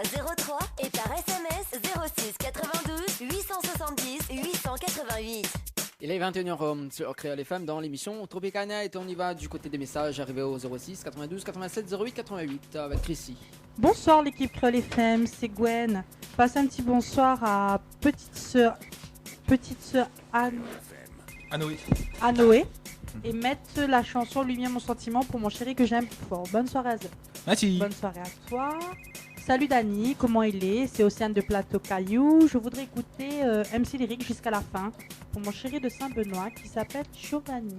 03 et par SMS 06 92 870 888. Il est 21h sur Créole FM dans l'émission Tropicana et on y va du côté des messages arrivés au 06 92 87 08 88 avec Chrissy. Bonsoir l'équipe Créole FM, c'est Gwen. Passe un petit bonsoir à petite sœur Anoé et mettre la chanson Lumière mon sentiment pour mon chéri que j'aime plus fort. Bonne soirée à vous. Merci. Bonne soirée à toi. Salut Dani, comment il est? C'est Océane de Plateau Caillou. Je voudrais écouter MC Lyrique jusqu'à la fin pour mon chéri de Saint-Benoît qui s'appelle Giovanni.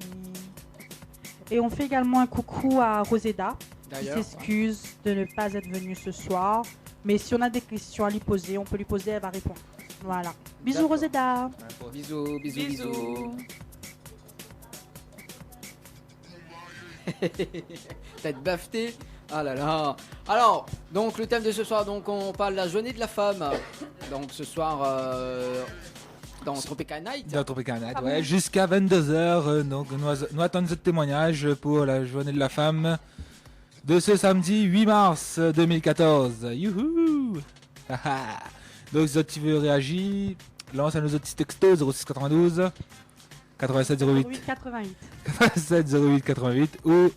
Et on fait également un coucou à Roseda qui s'excuse de ne pas être venue ce soir. Mais si on a des questions à lui poser, on peut lui poser, elle va répondre. Voilà. Bisous Roseda. Bisous. Tête bafetée. Ah là là. Alors, donc le thème de ce soir, donc on parle de la journée de la femme. Donc ce soir dans Tropical Night. Dans Tropical Night, ouais. Jusqu'à 22h, donc nous attendons ce témoignage pour la journée de la femme de ce samedi 8 mars 2014. Youhou. Donc si tu veux réagir, lance à nos petits textos 0692 87 08 88 87 08 88 ou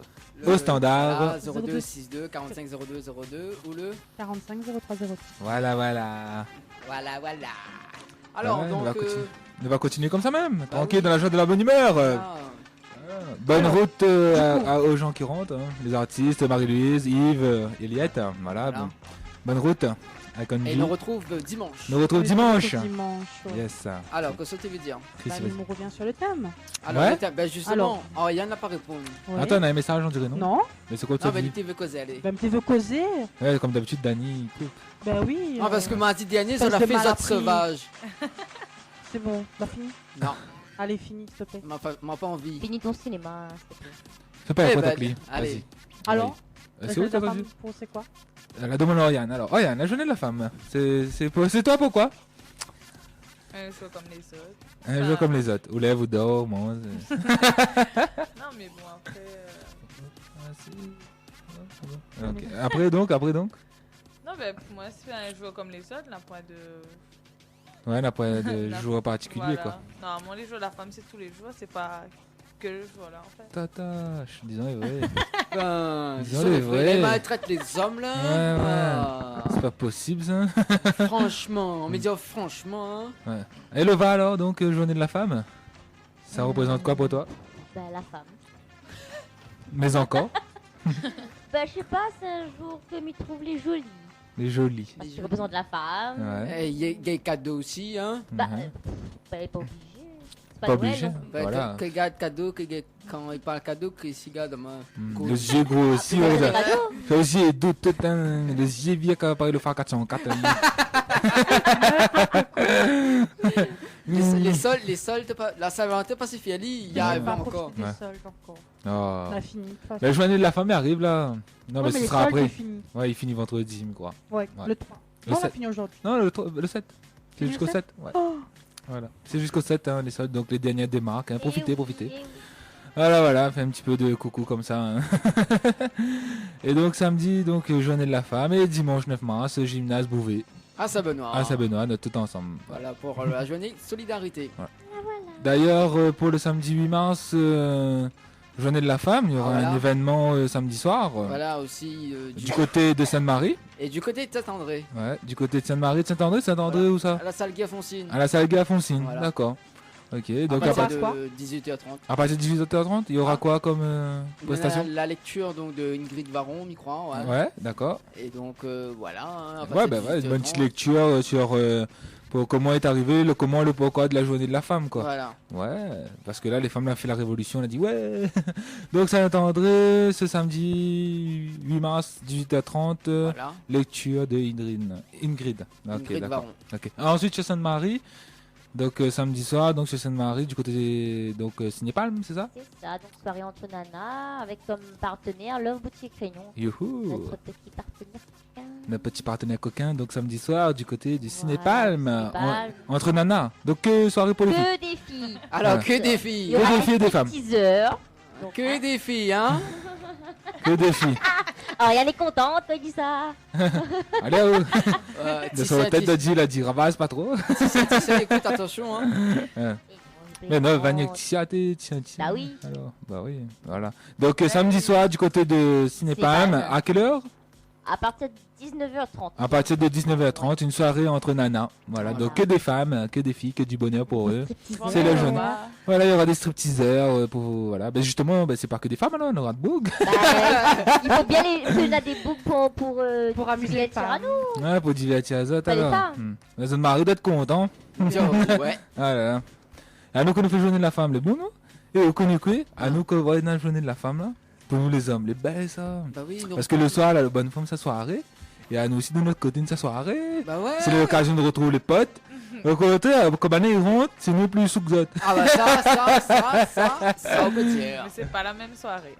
au standard 02 62 45 02 02 ou le 45 03 03. Voilà. Alors ouais, donc on va continuer comme ça même, tranquille, dans la joie de la bonne humeur. Bonne route aux gens qui rentrent, hein, les artistes, Marie-Louise, Yves, Eliette, voilà. Bonne route. Et nous retrouve dimanche. Dimanche. Yes. Alors, qu'est-ce que tu veux dire? On revient sur le thème. Alors, le thème, justement, Yann n'a pas répondu. Ouais. Attends, on a un message, on dirait non. Non. Mais c'est quoi tu dis? Tu veux causer, allez. Tu veux causer? Ouais, comme d'habitude, Dani coupe. Ben oui. Parce que m'a dit dernier, on a fait autres sauvages. C'est bon, t'as fini? Non. Allez, fini, s'il te plaît. M'a pas envie. Finis ton cinéma, s'il te plaît. Fais pas la faute à Clé. Allez. Alors? C'est où t'as pas vu? C'est quoi? La demande à Yann. Alors, Yann, la journée de la femme. C'est toi pourquoi? Un jour comme les autres. Un jour comme les autres. Ou lève ou dors, mange. Non, mais bon, après. Okay. Après donc? Non, mais pour moi, c'est un jour comme les autres, n'a pas de. Ouais, n'a pas de jour particulier, voilà. quoi. Non, moi, les jours de la femme, c'est tous les jours, c'est pas que le jour là, en fait. Tatache, disons les vrais. Disons les vrais. Les maltraitent les hommes là. Ouais. C'est pas possible ça. Franchement, on me dit franchement. Ouais. Et Lova alors, donc, journée de la femme, ça représente quoi pour toi? Bah, la femme. Mais encore? Bah, je sais pas, c'est un jour que m'y trouve les jolis. Les jolis. Parce que représente la femme. Ouais. Il y a des cadeaux aussi, hein. Bah, elle est pas obligée. Pas obligé. Voilà. Que garde cadeau, quand il parle cadeau, que s'il garde ma. Les yeux gros aussi, ça aussi, doute, les yeux vieux quand il faire 404. Les soldes, la Saint-Valentin pacifiée, il y a encore. Les soldes encore. Oh. On a fini. La journée de la femme arrive là. Non, mais ce sera après. Ouais, il finit vendredi, je crois. Ouais, le 3. Non, on a fini aujourd'hui. Non, le 7. C'est jusqu'au 7. Ouais. Voilà. C'est jusqu'au 7, hein, les soldes, donc les dernières démarques. Hein. Profitez. Voilà, fait un petit peu de coucou comme ça. Hein. Et donc samedi, donc journée de la femme. Et dimanche 9 mars, gymnase Bouvet. À Saint-Benoît. On est tout ensemble. Voilà, pour la journée solidarité. Voilà. D'ailleurs, pour le samedi 8 mars, journée de la femme, il y aura un événement samedi soir. Voilà, aussi. Du côté de Sainte-Marie. Et du côté de Saint-André. Ouais, du côté de Sainte-Marie, de Saint-André voilà. Où ça? À la salle Guy-Afoncine. À la salle Guy-Afoncine, voilà. D'accord. Ok, donc à partir de 18h30. À partir de 18h30, il y aura quoi comme prestation? La lecture donc de Ingrid Varon, je crois. Ouais, d'accord. Et donc voilà. Hein, une bonne petite lecture sur pour comment est arrivé le comment et le pourquoi de la journée de la femme, quoi. Voilà. Ouais, parce que là les femmes ont fait la révolution, on a dit ouais. Donc Saint-André ce samedi 8 mars 18h30, voilà. Lecture de Ingrid. Ok, d'accord. Ok. Ensuite chez Sainte-Marie. Donc samedi soir, donc chez Sainte-Marie, du côté donc Ciné-Palme, c'est ça? C'est ça, donc soirée entre Nana, avec comme partenaire Love Boutique Crayon. Youhou! Notre petit partenaire coquin. Notre petit partenaire coquin, donc samedi soir, du côté du Ciné-Palme, entre Nana. Donc soirée pour les filles. Que des filles. Alors que des filles. Que des filles et des femmes. Teaser. Que des filles, hein. Que des filles. Ariane est contente quand il dit ça. Allez, oh. Tu De sur la sais, tête de Jill, elle a dit ravasse pas trop. tu sais, écoute, attention, hein. Mais non, Vania, tiens. Bah oui. Alors, bah oui, voilà. Donc samedi soir du côté de Cinépam, Cinépam. à quelle heure? À partir de 19h30. À partir de 19h30, une soirée entre nanas. Voilà, donc que des femmes, que des filles, que du bonheur pour eux. C'est le jeune. Voilà, il y aura des stripteaseurs pour voilà. Ben justement, ben, c'est pas que des femmes alors, on aura de bougs. Bah, il faut bien les a des boucles pour amuser les femmes. Ouais, pour divertir les autres Pas les alors. femmes. Les autres maris d'être contents. Ouais. Voilà. À nous qu'on nous fait journée de la femme, les bons, non? Et au connu quoi? À nous qu'on va dans la journée de la femme là. Pour nous les hommes, les belles ça. Bah oui, donc. Parce que le soir, là, la bonne femme, sa soirée. Et à nous aussi, de notre côté, sa soirée. Bah ouais. C'est l'occasion de retrouver les potes. Au côté, comme année, ils rentrent, c'est nous plus sous que autres. Ah bah ça, on peut dire. Mais c'est pas la même soirée.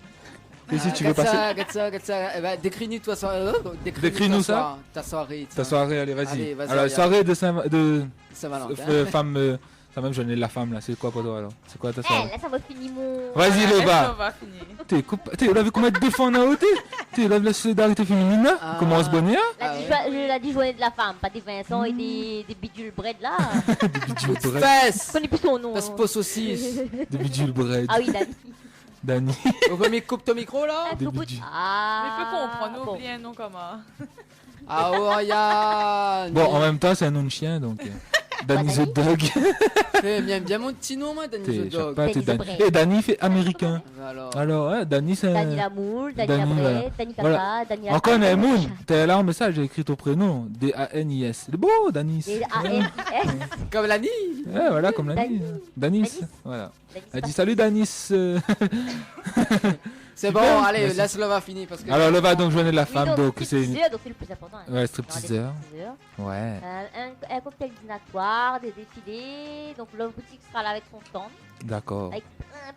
Et si tu veux passer Regarde ça. Eh ben, décris-nous toi soirée. Décris-nous ça. Ta soirée. ta soirée, allez, vas-y. Allez, vas-y, Alors, allez. soirée de Saint-Valentin. femme, ça même journée de la femme, là. C'est quoi pour toi, alors? C'est quoi ta Eh, soirée? là, ça va finir mon. Vas-y, Est-ce le qu'on bas. va finir? T'es, on a vu comment te défendre à côté? T'es, là, la solidarité féminine, là. Ah. Comment on se bonne, là? La dit journée de la femme, pas des Vincent et des bidules bread là. Des bidules Coup de bread. Je fesses. connais plus son nom. Ça se pose saucisse. Des bidules bread. Ah oui, Dani. Dani. On peut mettre coupe ton micro là. Des bidules. Ah. Mais peut comprendre, nous bon. oublier un nom comment. Ah ouais, ya. Bon, en même temps, c'est un nom de chien, donc. Danny the Dog. Bien mon petit nom, moi, Danny T'es, the je sais Dog. pas, t'es Danny the Danny. Bread. Et Danny fait américain. Alors. Alors, ouais, Danny, c'est Dani la moule, Dani la Dani, bread, voilà. Dani Voilà. papa, Dani la. Encore un Moon. T'es là en message, j'ai écrit ton prénom. D-A-N-I-S. C'est beau, Danis. D-A-N-I-S. Comme la nuit. Ouais, voilà, comme Danis. Danis. Danis. Danis. Voilà. Dani, Elle dit c'est salut Danis. C'est Super, bon, allez, merci. laisse-le va finir parce que. Alors, le va donc joindre la pas- femme, Oui, donc c'est. stripteaseur, donc c'est le plus important. hein. Ouais, Dans stripteaseur. les stripteaseurs. Ouais. Un cocktail dînatoire, des défilés. Donc la boutique sera là avec son stand, D'accord. avec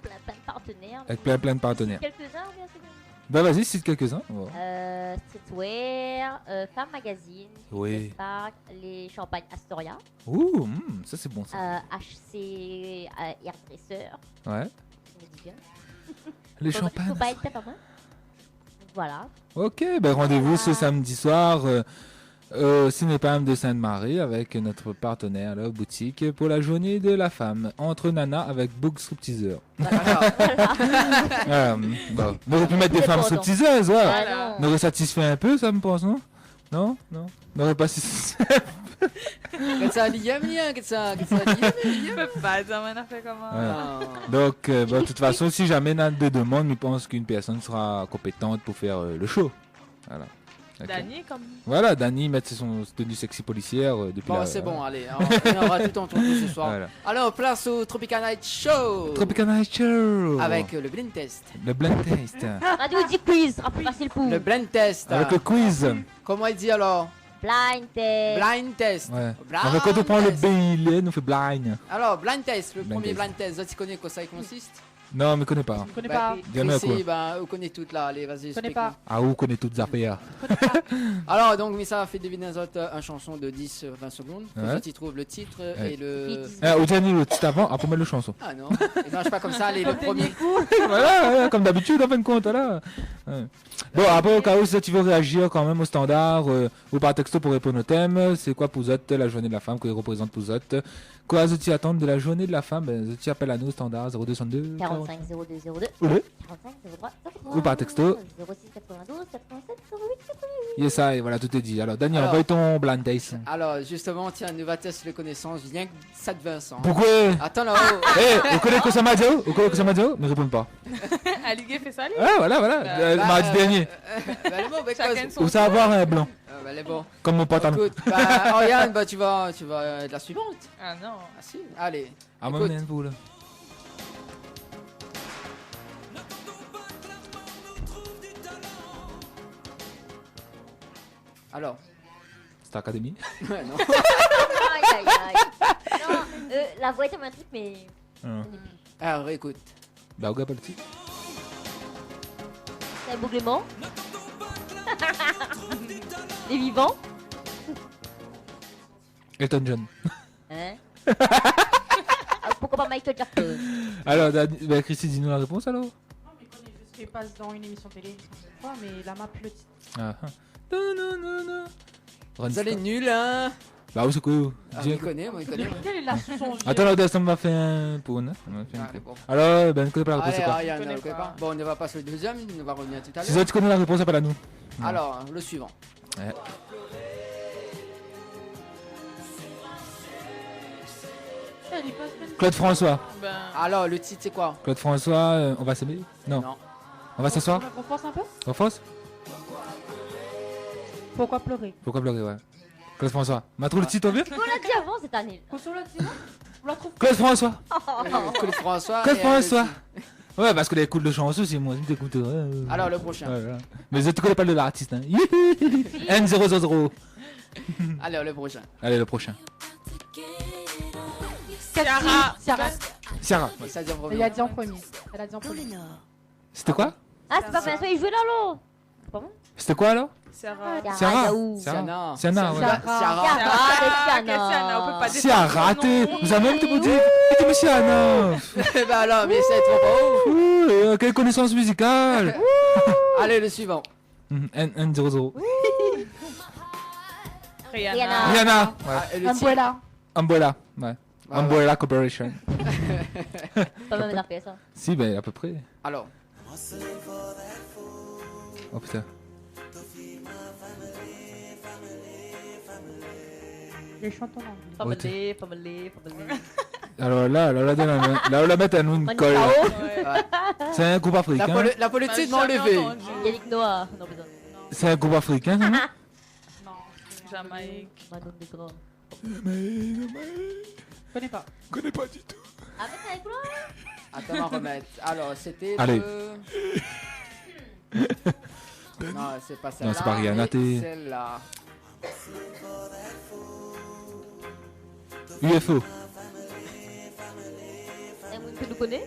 plein de partenaires. Avec plein de partenaires. Quelques-uns, bien sûr. Bah, vas-y, cite quelques-uns. Ouais. Streetwear, Femme Magazine, Oui. Spark, les champagnes Astoria, Ouh, ça c'est bon ça. HC Hairdresser, Ouais. je me dis bien. Les Faut champagnes. pas être pas mal. Voilà. Ok, ben rendez-vous ce samedi soir au Cinépam de Sainte-Marie avec notre partenaire, la boutique, pour la journée de la femme, entre Nana avec Book Stripteaseur. Bon. On aurait pu mettre des femmes Dépendant. stripteaseuses, ouais. Ah On aurait satisfait un peu, ça me pense, non? Non? Non? On n'aurait pas satisfait. Qu'est-ce que ça dit, qu'est-ce que ça dit. Je peux pas dire mon affaire comment. Ouais. Donc, de toute façon, si jamais on a des demandes, je pense qu'une personne sera compétente pour faire le show. Voilà. Ok. Dani, comme. Voilà, Dani met son tenue sexy policière depuis Bon, la... c'est bon, allez, on aura tout entendu ce soir. Voilà. Alors, place au Tropical Night Show. Tropical Night Show. Avec le blind test. Le blind test. Radio dit quiz, sera plus facile pour Le vous. blind test. Avec le quiz. Comment il dit alors? Blind test. Blind test. Ouais. Blind En fait, quand on prend le test. BIL, on fait blind. Alors, blind test, le Blind premier test. blind test. Tu connais quoi ça consiste? Non, mais je connais pas. Je connais Bah, pas. Dis-moi Chrissy, quoi. bah, on connaît toutes là. Allez, vas-y. Je connais explique-nous. pas. Ah, où connaît toutes les affaires. Alors, donc, Missa a fait deviner aux autres une chanson de 10-20 secondes. Comme Ouais. ça, tu trouves le titre Ouais. et le. Au dernier, le petit avant, après mettre le chanson. Ah non, il marche pas comme ça. Allez, le premier. Voilà, comme d'habitude, en fin de compte, là. Ouais. Bon, après, au cas où, si tu veux réagir quand même au standard ou par texto pour répondre au thème, c'est quoi pour vous autres, la journée de la femme, qu'il représente pour vous autres? Quoi, vous tu attendre de la journée de la femme? Ben, tu appelles à nous au standard 0202 45 02 02 Oulé. 45 03 03 Ou par texto. 06 92 87 08 88. Yes, ça, et voilà, tout est dit. Alors, Daniel, Alors. envoie ton blind test. Alors, justement, tiens, nous va tester les connaissances. Viens que ça de Vincent. Pourquoi? Attends là-haut. Eh, vous connaissez Kosamadio? Vous connaissez Kosamadio? Ne répondez pas. Aligué fait ça, lui. Ah, voilà, voilà. Mardi dernier. Bah, elle est bon, bah, Chacun cause. son Vous savez avoir un blanc, Bah, elle est bon. comme mon pote à nous. Écoute, bah, Oriane, bah, tu vas être la suivante. Ah non. Ah si, allez. Ah, Écoute. moi, vous, là. Alors. Star Academy. Ouais, non. Aïe aïe aïe. Non, la voix est un truc, mais. Alors, écoute. Bah, regarde pas le titre. C'est un bouglement. Les vivants. Elton John. Hein Pourquoi pas Michael Jackson? Alors, bah, Christy, dis-nous la réponse alors. Il passe dans une émission télé, une fois, mais il a ma le titre. Ah, ah. Non, non, non, non. Vous allez nuls, hein? Bah, où c'est quoi? Ah, moi, il connaît. Quel est la sous son jeu? Attends, là, ça m'a fait un pour hein. Ça m'a fait un Allez, pour. bon. Alors, ben, ne connais pas la réponse, Allez, c'est quoi? Ariane, Je connais ne connaît pas. pas. Bon, on ne va pas sur le deuxième, on va revenir tout à Si l'heure. tu connais la réponse, appelle à nous. Alors, le suivant. Ouais. Il passe même. Claude François. Ben, Alors, le titre, c'est quoi? Claude François, on va s'aimer? Non. Non. On va s'asseoir? On force un peu? On force? Pourquoi pleurer? Pourquoi pleurer, ouais. Claude François. M'a trouvé le titre, on veut? On l'a dit avant, c'est année. Qu'on l'a dit, non? On la trouve. Claude François. Claude François. Claude et, François. Ouais, parce que les coups de chance aussi, moi, je t'écoute. Alors, le prochain. Ouais, voilà. Mais je te connais pas le l'artiste, hein. N000. Alors, le prochain. Allez, le prochain. Ciara. Ciara. Ciara. Ça dit en Elle premier. a dit en premier. Elle a dit en premier. C'était quoi? Ah, c'est pas Vincent, il jouait là, l'eau. C'est pas bon? C'était quoi alors? Sarah. Ciara. Yaou. Siana. Siana, ouais. Ciara. Ciara. Siana, on peut pas dire Ciara, son raté. nom. Vous avez même demandé. C'était monsieur Anna. Bah alors, mais c'est trop beau. Quelle connaissance musicale. Allez, le suivant. N000. Rihanna. Rihanna. Rihanna. Ouais. Ah, et le titre. Umbrella. Umbrella. Ouais. Ah, Umbrella Corporation. Pas même RPS, ça. Si, ben à peu près. Alors, Oh putain. Les chantons en anglais. Family. Alors là, on la met à nous une colle. Manifao. Ouais. C'est un groupe africain. la politique m'a Bah, jamais enlevé. entendu. Yannick Noah. Non, besoin. C'est un groupe africain, ça, non? Non. Jamaïque. Manon des grands. Je connais pas. connais pas du tout. Ah, mais t'as écouté? Attends, on va remettre. Alors, c'était Allez. Non, c'est pas celle-là. Non, c'est pas Rihanna, mais t'es- Celle-là. UFO. Un monde que tu connais?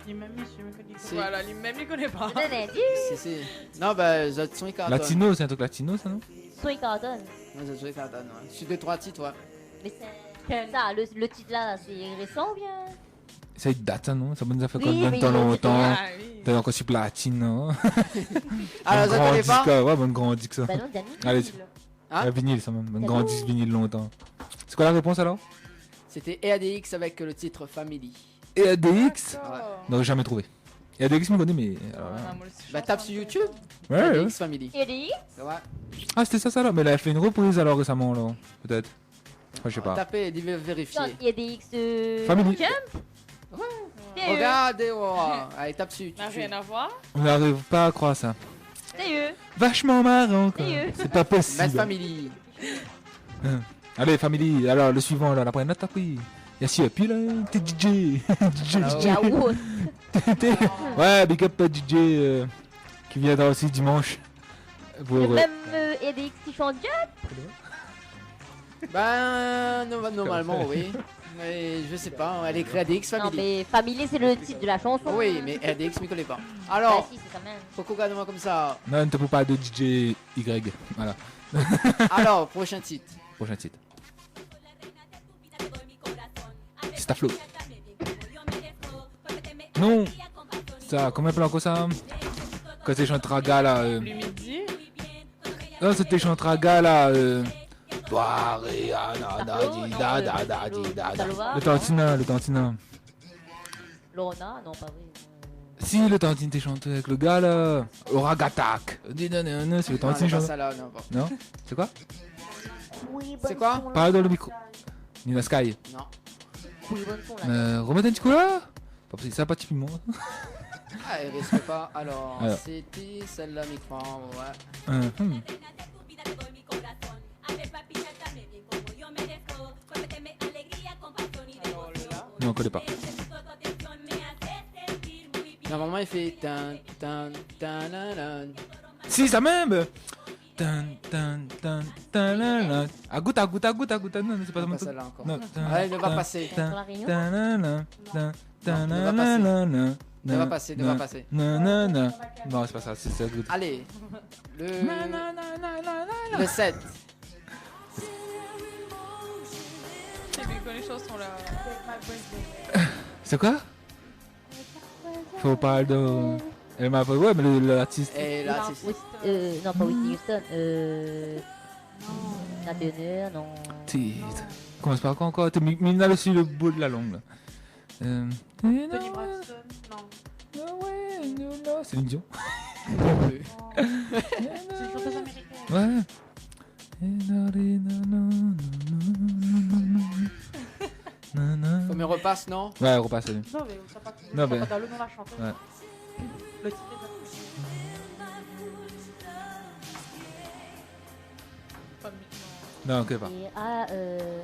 Il m'a mis, je me connais pas. Si. Voilà, lui-même, il connaît pas. Je donne un indice. Si. Non, bah, les autres sont les cartons. Latino, c'est un truc latino, ça, non? Son il cartonne. Non, les autres sont les cartons, ouais. Je suis 2-3 titres, ouais. Mais c'est. Ça, le titre là, c'est récent ou bien? Ça, il date, ça, non? Ça nous a fait Oui, comme 20 mais ans il est- longtemps. Ah oui. T'as encore sur platine, non? Alors, vous connaissez pas? disque, ouais, bon grand disque, ça. Bah non, Danny. Allez, Hein? un vinyle, ça, même. Un Hello. grand disque vinyle longtemps. C'est quoi la réponse, alors? C'était EADX avec le titre Family. Et ADX? Ouais. Non, jamais trouvé. Et ADX, me connaît, mais. alors là- Ah, moi aussi, je Bah, chante tape un sur peu. YouTube. Ouais, ouais. EADX Family. Et lui? Ouais. Ah, c'était ça, là? Mais elle a fait une reprise, alors, récemment, là. Peut-être. Enfin, je sais pas. Tapez et Non, vérifiez. il y a des X. Family. Sérieux? Regardez, ouais. Allez, tape sur Ça n'a YouTube. rien à voir. On n'arrive pas à croire ça. Sérieux? Vachement marrant, quoi. Sérieux. C'est pas Bad possible. Family. Allez, family. Alors, le suivant, là, la première note, après. Y'a si, puis là, t'es DJ. DJ, Alors, DJ. Yaou. Ouais, big up DJ qui viendra aussi dimanche. Pour, Le même EDX qui chante bien. Ben, normalement, oui. Mais je sais pas, elle écrit ADX Non, Family. mais Family, c'est le titre de la chanson. Oui, mais ADX me connaît pas. Bah Alors, si, c'est ça même. faut regarde-moi comme ça. Non, ne te peux pas de DJ Y. Voilà, Alors, prochain titre. prochain titre. C'est ta flow. Non, ça, comment appelle encore ça? Quand c'est chantraga là. Lui midi. Non, c'était chantraga là. Soirée, ah, da, da, di, da, da, da, di, da, da. Salova. Le tantina. Lorna, non, pas vrai. Si, le tantine t'es chanté avec le gars là. Oragatak. Dis, non, non, non, c'est le Non, tantine c'est pas chanté. ça là, non. Bon. Non? C'est quoi? Oui, C'est quoi? Parle dans le micro. Nina Sky. Non. Oui, bonne son là. Remets un petit coup là? Pas possible, ça pas typiquement. Ah, elle risque pas. Alors, Alors. c'était celle-là, micro. Ouais. Non, on connaît pas. Normalement, il fait tan tan tan nan. Si, ça même! Tan, tan, tan, tan, la, la. Agouta, agouta, agouta, agouta. Non, c'est pas Pas mon celle-là encore. Non. Ouais, il va passer. Sur la réunion. Tan, la, la, tan, tan, Non, il la, va passer. la, la, la. Il va passer, il va Non, passer. Non, non, non. Non, c'est pas ça, c'est ça. Allez, Non, le non, non, non, non, non. le 7. C'est lui qui connaît les chansons là. C'est quoi? Faut pas de... Elle m'a pas. Ouais, mais l'artiste. Et l'artiste. Non, pas Whitney Houston. La Turner, non. Titre. Commence par quoi encore? T'es mis là sur le bout de la langue là. Tony Braxton, non. C'est une Dion. C'est une chanteuse américaine. Ouais. Faut me repasse, non? Ouais, repasse. Allez. Non, mais ça pas. Non, mais- Dans le nom de la chanteuse. Ouais. Le titre est Pas mi- Non, ok, pas. Et,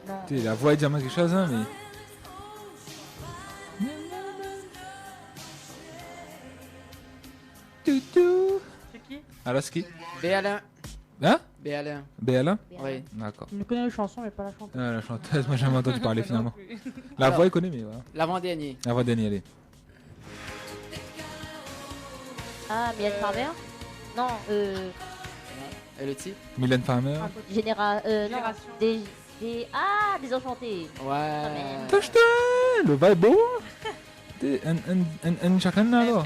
non. Tu sais, la voix est déjà quelque chose, hein, mais. Toutou. C'est qui? Alors, c'est qui? Béalin. Hein? Béalin. Béala? Oui. D'accord. Je connais les chansons, mais pas la chanteuse. Ah, la chanteuse, moi j'ai jamais entendu parler Non finalement. plus. La Alors. voix, elle connaît, mais voilà. L'avant-dernier. La voix d'Annie, allez. Ah, Mylène Farmer? Non, Et le titre? Mylène Farmer. Non. Génération. Désenchantés. Ouais. Touche-toi! Le vibe est beau! Un chacun alors.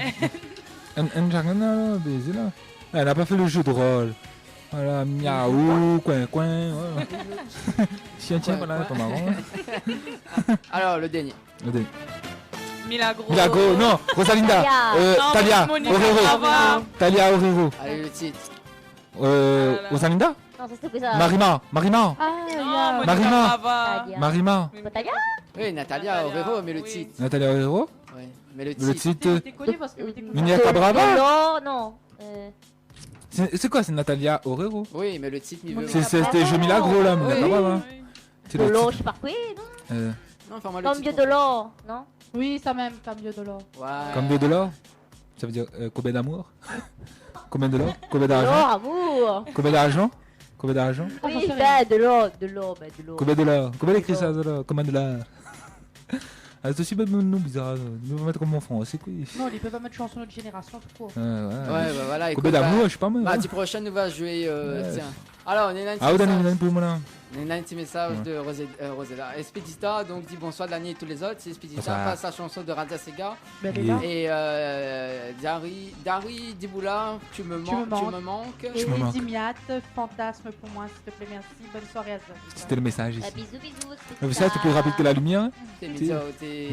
Un chacun alors, baiser là. Elle n'a pas fait le jeu de rôle. Voilà, miaou, coin, voilà. Chien, Coin, voilà, coin. pas marrant. Alors, le dernier. Regardez. Milagro. Milagro, non, Rosalinda. Talia. Talia, Monica Orero. Brava. Talia, Orero. Allez, le titre. là. Rosalinda? Non, ça c'était ça. Marima. Ah, Non, il y a. Monica Marima. Brava. Talia. Marima. Pas Talia? Oui, Natalia Orero, mais le oui. titre. Natalia Orero. Ouais. Mais le Le titre. titre. T'es connu parce que t'écoutes. Minia Cabrava. Non, non. C'est quoi, c'est Natalia Orero? Oui, mais le titre, il veut. C'était Jeu Milagro là, mais Oui. pas grave. hein. Oui. C'est le Dolo, titre. je sais pas quoi, non? Non, enfin, moi, le Comme titre. Dieu de l'or, non? Oui, ça même, Cambio de l'or. Ouais. Comme de l'or? Ça veut dire combien d'amour? Combien de l'or? Combien De d'argent? l'or, amour. Combien d'argent? Combien d'argent? Ah, j'en Oui, sais ben, de l'or, de l'or. Combien de l'or? Combien d'écrit ça de l'or? Combien de l'or? Ah, c'est aussi même nom bizarre. Nous va mettre comme enfant, c'est quoi? Non, il peut pas mettre chanson de notre génération, tout court. Ouais. Ouais, bah voilà. écoute, Combien d'amour? bah, Je sais pas moi. Mardi prochain, nous va jouer. Ouais. Tiens. Alors, on est là. Ah, donne pour moi là. On a un petit message Ouais. de Rosella. Expedita donc dit bonsoir de l'année et tous les autres. C'est Expedita Bonsoir. passe la chanson de Radia Sega. Ben, elle est là. Et Dari Diboula, tu me manques. Et Je me manque. Dimiat, fantasme pour moi, s'il te plaît, merci. Bonne soirée à toi. C'était le message ici. Bisous, bisous. Mais vous savez, c'est plus rapide que la lumière. T'es Si. mis t'es.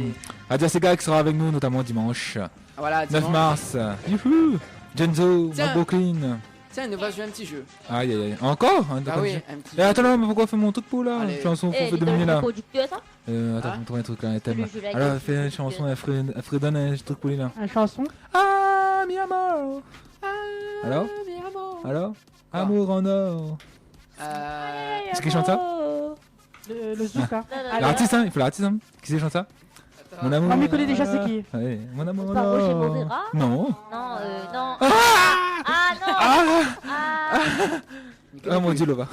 Radia Sega qui sera avec nous notamment dimanche Voilà, 9 dimanche. mars. Youhou! Genzo, Tiens. Brooklyn. Tiens, nous va jouer un petit jeu. Aïe aïe aïe. Encore? Ah oui, un petit Eh, jeu. attends là, mais pourquoi faire mon truc pour là? Allez. Chanson Eh, pour faire 2 minutes là. producteur, ça? Attends, Hein faut me trouver un truc là, un thème. Celui que je l'ai Alors, dit, fais une c'est chanson, producteur. elle ferait donner un truc pour lui là. Une chanson. Ah, mi amor. Alors? Alors? Quoi Amour en or. C'est qui chante ça? Le zouk, hein. Alors, L'artiste, hein? Il faut l'artiste, hein? Qui c'est qui chante ça? Mon amour. on m'y connaît déjà, c'est qui? Ouais, mon amour en Pas Roger or. Moreira? Non. Non, non. Ah, non. Ah. Ah mon dieu, Lova.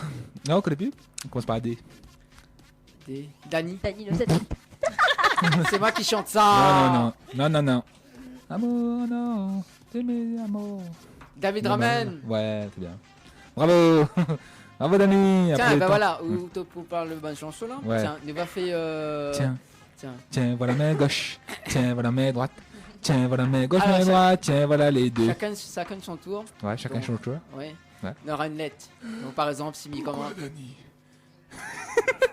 Non, on connaît plus? On commence par D. Dani. Dani, le 7. C'est moi qui chante ça. Non. Amour, non. C'est mes amours. David Ramen. Ouais, c'est bien. Bravo. Bravo, Dani. Après Tiens, le bah temps. voilà, où tu parles de bonne chanson là. Ouais. Tiens, nous va faire. Tiens, voilà main gauche. Tiens, voilà main droite. Tiens, voilà main gauche, Alors, main droite. Tiens, voilà les deux. Chacun son tour. Ouais, chacun Bon. son tour. Ouais. Ouais. On aura une lettre. Donc par exemple, si mi commence.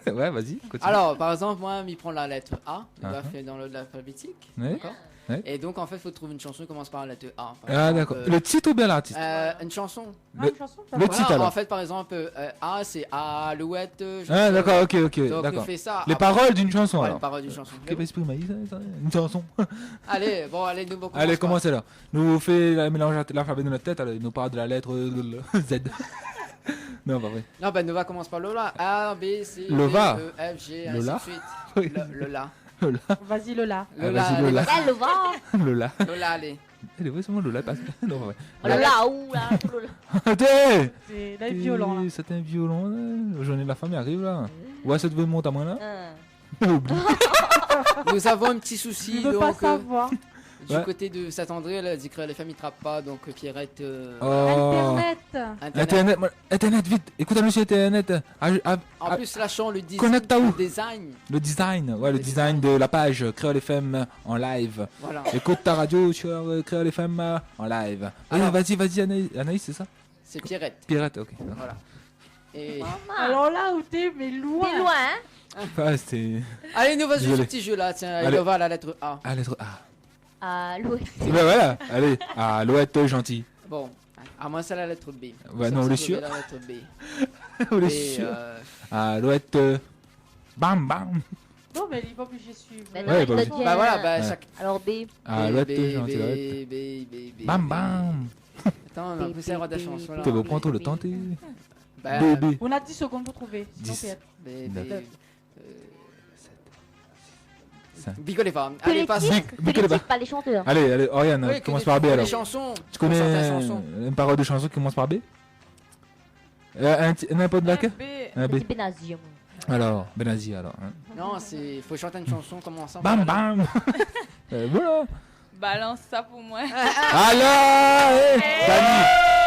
Ouais, vas-y, continue. Alors, par exemple, moi, mi prend la lettre A. Il va Uh-huh. faire dans l'ordre alphabétique. Ouais. D'accord. Ouais. Et donc en fait, il faut trouver une chanson qui commence par la lettre A. Par Ah, exemple, d'accord. Le titre ou bien l'artiste? Une chanson. Ah, une chanson, ça le va. titre, Voilà, alors. en fait, par exemple, A, c'est Alouette. je Ah, sais- d'accord, ok, Donc, on d'accord. fait ça. Les Après- paroles d'une chanson, Ouais, les alors. paroles d'une chanson. Quel esprit m'a dit ça, une chanson. Allez, bon, allez, nous, bon, Allez, commence commencez là. Nous fait le mélange de l'alphabet de notre tête, alors il nous parle de la lettre Z. Non, pas vrai. Non, ben Nova commence par Lola. A, B, C, D, Lova. E, F, G, ainsi Lola. de suite. Oui. Lola. Vas-y, Lola. Ah, vas-y, allez, Lola. Elle le va. Lola. Lola, allez. Elle est vraiment Lola, parce que. Non, pas vrai. Oh là là, ouh là, oh là là. Attends! C'est là, violent, là. C'est un violon, là. La journée de la femme, il arrive là. Ouais, ça devait monter à moi là. Hein. Oublie. Nous avons un petit souci, Je veux pas donc savoir. Du Ouais. côté de Saint-André, elle a dit que les femmes ne trappent pas, donc Pierrette. Oh. Internet. Internet, vite. Écoute-moi sur Internet. En plus, lâchons le Connecte à où design. Le design, ouais, le design de la page Créole FM en live. Voilà. Écoute ta radio sur Créole FM en live. Alors. Vas-y, Anaïs, c'est ça? C'est Pierrette. Pirate, ok. Voilà. Et... Alors là où t'es, mais loin. T'es loin, hein? Ah, c'est. Allez, nous vas-y Désolé. ce petit jeu là. Tiens, Allez. il va à la lettre A. Ah, lettre A. À l'ouest. Ben voilà, allez. Ah, l'ouette gentil. Bon, à moi c'est la lettre B. Ouais, non, le sûr. La lettre B. On est Et, sûr. Ah, l'ouette. Bam, bam. Non, mais il est pas obligé de suivre. Bah, Ouais, non, bah il te oui. dit, Bah voilà, bah Ouais. chaque. Alors B. Ah, B, l'ouette B, gentil, B, l'ouette. B. Bam, bam. Attends, on a plus ça droit de la chanson là. T'es beau, prends tout le temps, t'es. Bah, Bébé. On a 10 secondes pour trouver. Sinon, 10. Pierre. B, Neuf. B. Cinq. Bigole les femmes. Que Allez, les passe. titres, Big- que les big- titres, pas les chanteurs. Allez, Oriane, Oui, que commence des- par B que des alors. chansons. Tu connais Certaines chansons. une parole de chanson qui commence par B? N'importe laquelle? B. Un B. Petit Benazium. Alors, Benazi alors. Hein. Non, c'est. Faut chanter une chanson commençant. Bam, par la- bam. Voilà. Balance ça pour moi. Alors,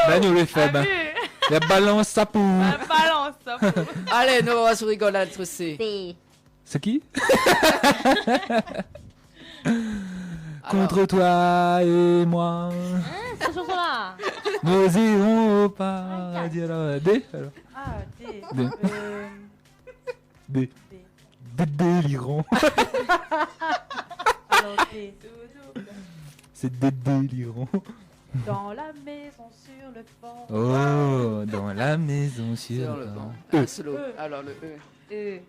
Dani, on les fait. Ah, Ben. vu? La balance, ça pour. Ah, balance ça pour moi. Allez, nous on va se rigoler la lettre C. C'est C'est qui? Alors, Contre toi et moi, cette chanson-là. nous irons au paradis. Alors, D. Alors, Ah, D. D. D. D. D délirant. Alors, D. C'est des délirants. Dans la maison sur le pont. Oh, dans la maison sur sur le le banc. banc. Un solo. E. Alors le E. E.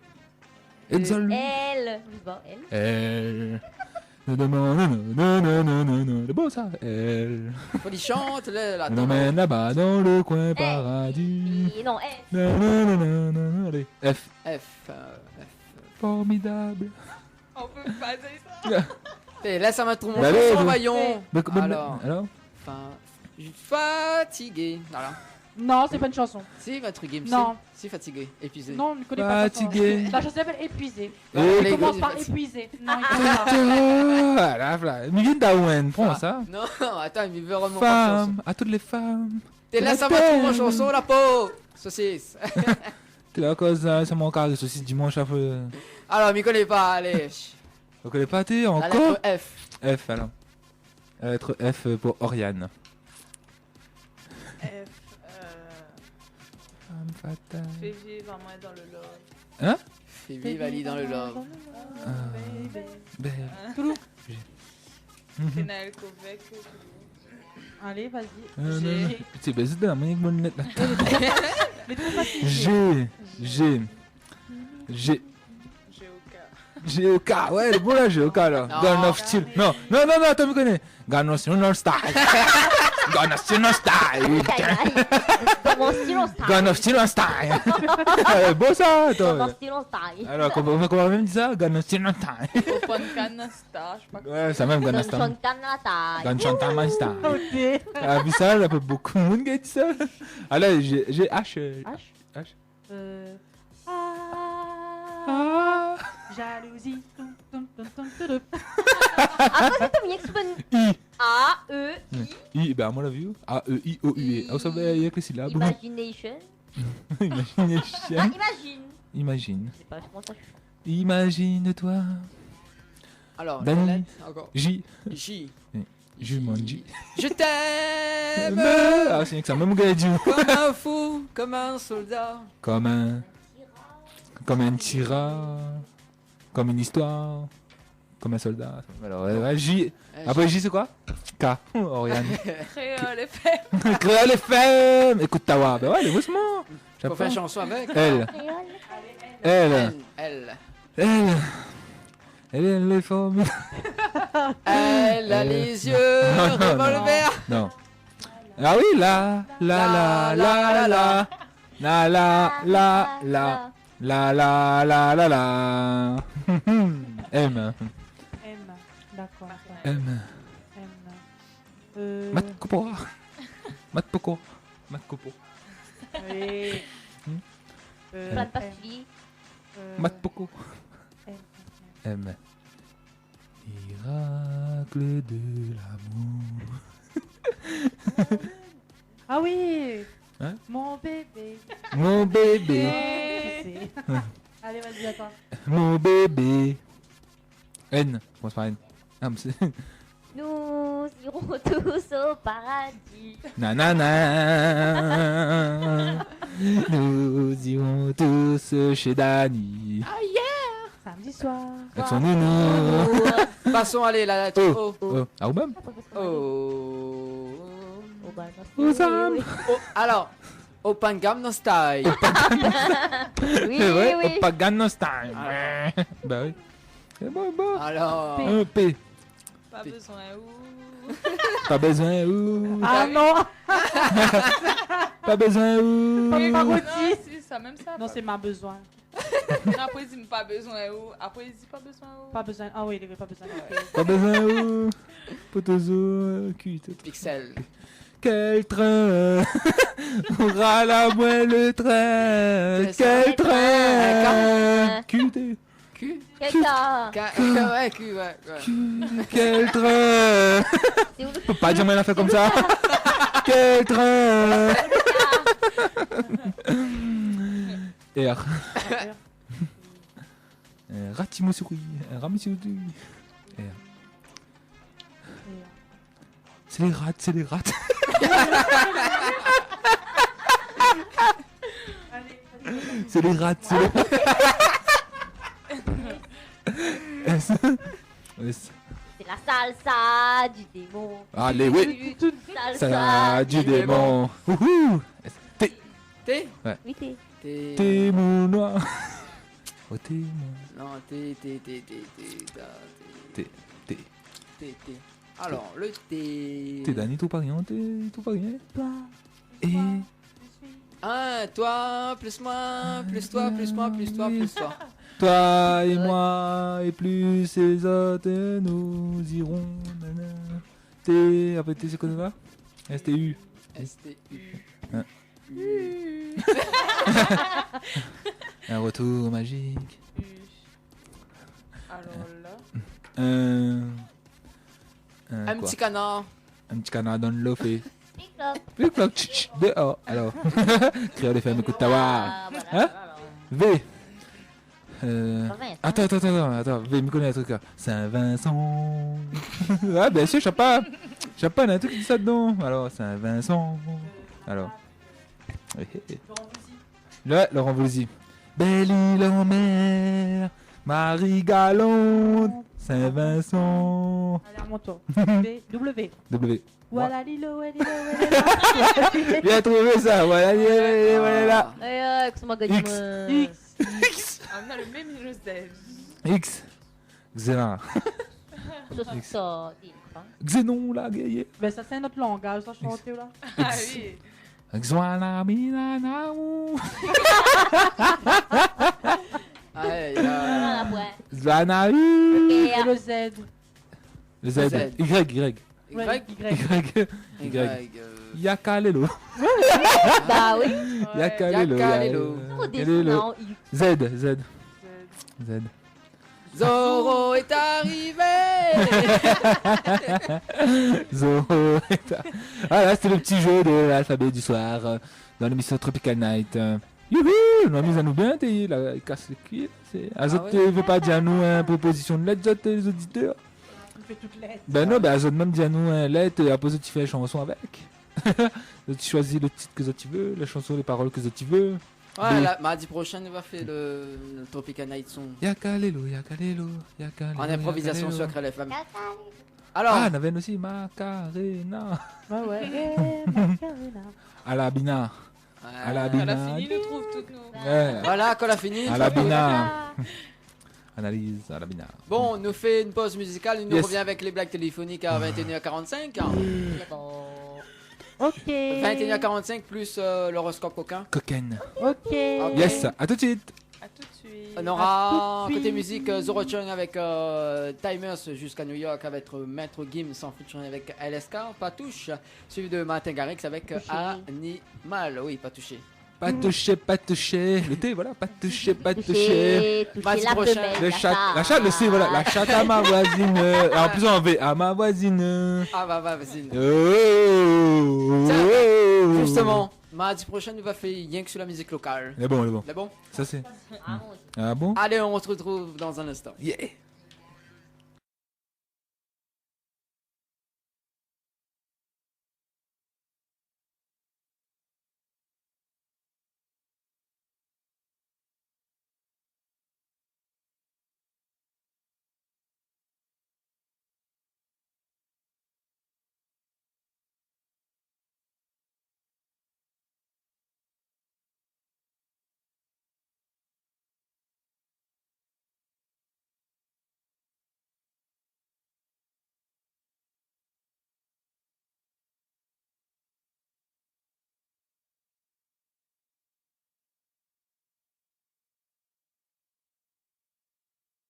Exol. L. Oui, bon, L. Elle. Non, c'est beau ça. Elle. Faut qu'il chante là. Nous emmène là-bas dans le coin paradis. Et non, F. Non, allez. F. F. Formidable. On peut pas dire ça. Et laisse un tout mon Bah, allez, chanson, je- voyons. Alors. Je suis fatigué. Voilà. Non, c'est pas une chanson. Si, fatigué. Non. Si, fatigué. Épuisé. Non, on ne connaît pas cette Fatigué. chanson. La chanson s'appelle Épuisé. Et Il les commence gars, par ils- épuisé. Non, il commence pas. Voilà, voilà. Miguel Daouen, prends ça. Non, attends, il veut vraiment pas de chanson. Femme, à toutes les femmes. T'es là, ça Je va tout mon t'aime. chanson, la peau. Saucisse. T'es là à cause, c'est mon carré, saucisse dimanche à feu. Alors, m'y connais pas, allez. Donc les pâtés La encore. lettre F. F alors. La lettre F pour Oriane. F. Femme fatale. Fais vivre à moi dans le love. Fais vivre Ali dans le love. Ah, ben, Fais Naël Kovek. Allez, vas-y. non, J'ai- non. C'est ben, c'est dans mon lunette là. Mais trop facile. G. J'ai au cas. GOK, ouais, le bon là, GOK là. Non. Gun of Steel. Non, attends, me connais. Gun of Steel, Style. Gun of Steel, Style. Aïe, aïe. Dans mon stylo style. Gun of Steel, Style. Beau ça, Dans mon attends. stylo style. Alors, comment on va même dire ça? Gun of Steel, Style. Open Can Star, je sais pas quoi. Ouais, c'est même Gun of Steel. Dans Canada. Gun Chantal Style. Ok. Ah, puis ça, il y a beaucoup de monde qui a dit ça. Ah là, j'ai H. H. H. Ah. Jalousie. Tum, tum, tum, tum, tum, tum. Après, c'est bien expliqué. I. A, E, I. I, ben à mon avis, A-E-I-O-U-E. Ah, vous savez, il y a que syllabes. Imagination. Ah, Imagination. imagine. Imagine. Je sais pas comment ça chante. Imagine-toi. Alors, Dani. la lettre, encore. J. J. Jumanji. Je t'aime. Ah, c'est que ça, même gars dit. Comme un fou, comme un soldat. Comme un tireur. Comme une histoire. Comme un soldat. Alors, J. Après J, c'est quoi? K. Oriane. Créole FM. Créole FM. Écoute ta voix. Ben ouais, les doucement. Faut faire une chanson avec. Elle. Elle. Elle. Elle est formidable. Elle a les yeux Non, non, revolver. Non. Ah oui, la. La. M. M. D'accord. M. M. Mat Copo. Mat Poco. Mat Copo. Oui. Plein de pastilles. Mat Poco. M. M. Ira clé de l'amour. Ah oui. Hein? Mon bébé. Mon bébé, C'est- Allez, vas-y, à toi. mon bébé. N, commence par N. Ah, mais c'est... Nous irons tous au paradis. Nanana. Nous irons tous chez Dani. Samedi soir. Avec son nounou. Passons, allez, la lettre O. Oh. Ah, ou même O. Oh, bah, non, Aux c'est- âmes. oui, Alors, Open Gangnam Style. oui, C'est vrai, oui. Oppa Gangnam Style. Ah. Bah oui. C'est bon, bon. Alors, Un P. Pas besoin où. Pas besoin où. Ah non. Pas besoin où. Pas Non, Maroti. c'est ça, même ça. Non, pas- c'est ma besoin. Non, après, il dit pas besoin où. Après, il dit pas besoin où. Pas besoin. Ah oui, il avait pas besoin. Pas besoin où. Potozo, cul. Pixel. Quel train aura la moelle le train. C'est ça. Quel train. Train. QT. Q. Quelqu'un. Ouais, Q, ouais. Quel train. C'est où le Faut pas dire mais il a fait comme ça. Quel train. R. Ratimosuri. Ramisuri. R. C'est les rats, c'est les rats. C'est les rats, c'est les rats. S. S. C'est la salsa du démon. Allez, oui. Salsa Ça du démon. Wouhou. S. T. T. Oui, t'es. T. T mon noir. Oh, T mon. Non, T. T. T. T. Alors, le T. T'es Dani, tout pas rien, t'es tout pas rien. Toi. Et. Toi, plus moi, plus toi, plus moi, plus toi, plus toi. Toi et moi et plus les autres, nous irons. Nanana. T. Après T, c'est quoi là? STU. STU. Un retour magique. Alors là. Un Quoi? petit canard. Un petit canard dans le fait. Pick-up. Plus cloc, dehors. Alors, crieur de ferme, écoute ta Ah, voilà, Hein? voilà. V. Attends, V, me connais un truc là. Saint-Vincent. Ah, bien sûr, Chapa, on a un truc qui dit ça dedans. Alors, Saint-Vincent. Alors. Là, Laurent Voulzy. Belle île en mer, Marie Galante, Saint-Vincent. Allez, remonte-toi. W. W. Voilà Lilo, ouais, Lilo, ouais, Bien trouvé ça, voilà, voilà. Qu'est-ce que m'a gagné Lilo. moi? On a le même Z. X. Xénon. Ça, dis, hein. Xénon, la guerrier. Ben ça c'est notre langage, ça chanter là. Ah oui. Xwana minanaou. Aïe, Voilà, ouais. Zvanaou. Et Et le Z. Le Z. Z. Y. Ouais, Y. Y. Yakalelo. bah oui. Yakalelo. Yakalelo. Oh, des non, Z. Z. Zoro est arrivé. Zoro. Ah là, c'était le petit jeu de l'alphabet du soir dans l'émission Tropical Night. Youhou, on a mis à nous bien, là, il casse le cul. Azot ouais. veut pas dire à nous une proposition de lettre, les auditeurs. On fait toutes les. Ben non, ben Azot même dit à nous une lettre, et après tu fais la chanson avec. Tu choisis le titre que tu veux, la chanson, les paroles que tu veux. Ouais, là, mardi prochain, on va faire le Tropical Night Song. Yakalelo. En improvisation sur Crel FM. Caca. Alors, Ah, on avait aussi Macarena. Ouais, ouais. Eh, Macarena. Alabina. ouais. Alabina. On a fini, nous trouve toutes nous. Ouais. Voilà, quand on a fini. Alabina. Analyse, Alabina. Bon, on nous fait une pause musicale, on nous Yes. revient avec les blagues téléphoniques à 21h45. Ok. 21h45 plus l'horoscope coquin. Cocaine. Ok. Yes, à tout de suite. À tout de suite. On aura À tout de côté suite. musique Zoro Chung avec Timers jusqu'à New York avec Maître Gims en featuring avec LSK, Pas touche, suivi de Martin Garrix avec Touché. Animal. Oui, pas touché. Pas toucher. Le thé, voilà, pas toucher. Toucher Mardi la prochain. femelle. Le chat, la chatte, le C, voilà, la chatte à ma voisine. En plus, on V, à ma voisine. Ah bah vas-y. Oh. Justement, mardi prochain, nous va faire rien que sur la musique locale. Il est bon. C'est bon? Ça, c'est. Ah, bon. Ah bon? Allez, on se retrouve dans un instant. Yeah.